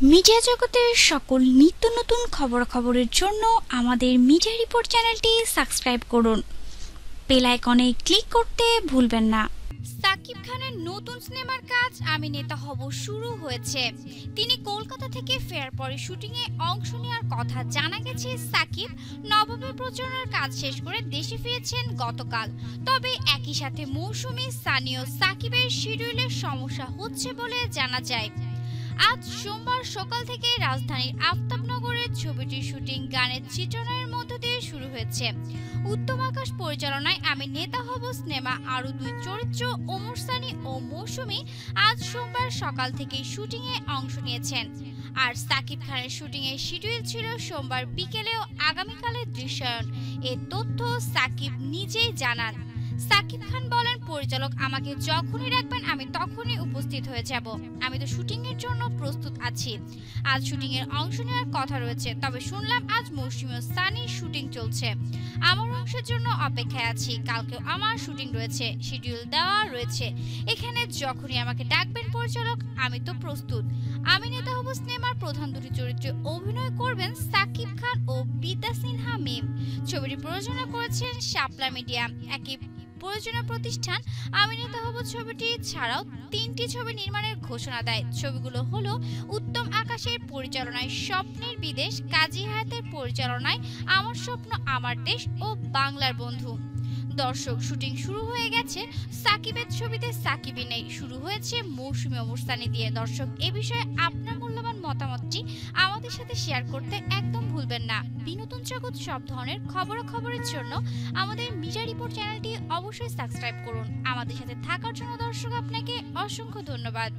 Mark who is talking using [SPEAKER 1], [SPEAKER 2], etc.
[SPEAKER 1] Media জগতের সকল নিত্য নতুন খবরের জন্য আমাদের মিডিয়া রিপোর্ট চ্যানেলটি সাবস্ক্রাইব করুন। বেল আইকনে ক্লিক করতে ভুলবেন না। সাকিব খানের নতুন সিনেমার কাজ আমি নেতা হব শুরু হয়েছে। তিনি কলকাতা থেকে ফেরার পরে শুটিংয়ে অংশ নেওয়ার কথা জানা গেছে। সাকিব নবমের প্রচারণার কাজ শেষ করে দেশে ফিরেছেন গতকাল। তবে একই সাথে মৌসুমী, সানি ও সাকিবের শিডিউলের সমস্যা হচ্ছে বলে জানা যায়। আজ সোমবার সকাল থেকে রাজধানীর আফতাবনগরের ছবিটির শুটিং গানের চিত্রনাট্যের মধ্য দিয়ে শুরু হয়েছে। উত্তম আকাশ পরিচালনায় আমি নেতা হব সিনেমা আরও দুই চরিত্র ওমর সানি ও মৌসুমী আজ সোমবার সকাল থেকে শুটিংয়ে অংশ নিয়েছেন। আর সাকিব খানের শুটিংয়ের শিডিউল ছিল সোমবার বিকেলে ও আগামীকালের দৃশ্যায়ন। এ তথ্য সাকিব নিজেই জানান। সাকিব খান বলেন, পরিচালক আমাকে যখনই রাখবেন আমি তখনই উপস্থিত হয়ে যাব। আমি তো শুটিং এর জন্য প্রস্তুত আছি। আজ শুটিং এর অংশ নেওয়ার কথা রয়েছে, তবে শুনলাম আজ মৌসুমী ও সানির শুটিং চলছে। আমার অংশের জন্য অপেক্ষায় আছি। কালকেও আমার শুটিং রয়েছে, শিডিউল দেওয়া রয়েছে। এখানে যখনই আমাকে ডাকবেন পরিচালক আমি তো প্রস্তুত। আমি নেতা হব সিনেমার প্রধান দুটি চরিত্রে অভিনয় করবেন সাকিব খান ও বিদ্যা সিনহা মিম। ছবিটি প্রযোজনা করেছেন শাপলা মিডিয়া, একই প্রযোজনা প্রতিষ্ঠান। আমি নেতা হব ছবিটি ছাড়াও 3টি ছবি নির্মাণের ঘোষণা দেয়। ছবিগুলো হলো উত্তম আকাশের পরিচালনায় স্বপ্নের বিদেশ, কাজী হায়াতের পরিচালনায় আমার স্বপ্ন আমার দেশ ও বাংলার বন্ধু। দর্শক, শুটিং শুরু হয়ে গেছে। সাকিবের ছবিতে সাকিবই নেই, শুরু হয়েছে মৌসুমী অবস্থানি দিয়ে। দর্শক, এ বিষয়ে আপনার মূল্যবান মতামতটি আমাদের সাথে শেয়ার করতে একদম ভুলবেন না। বিনোদন জগৎ সব ধরনের খবরের জন্য আমাদের মিডিয়া রিপোর্ট চ্যানেলটি অবশ্যই সাবস্ক্রাইব করুন। আমাদের সাথে থাকার জন্য দর্শক আপনাকে অসংখ্য ধন্যবাদ।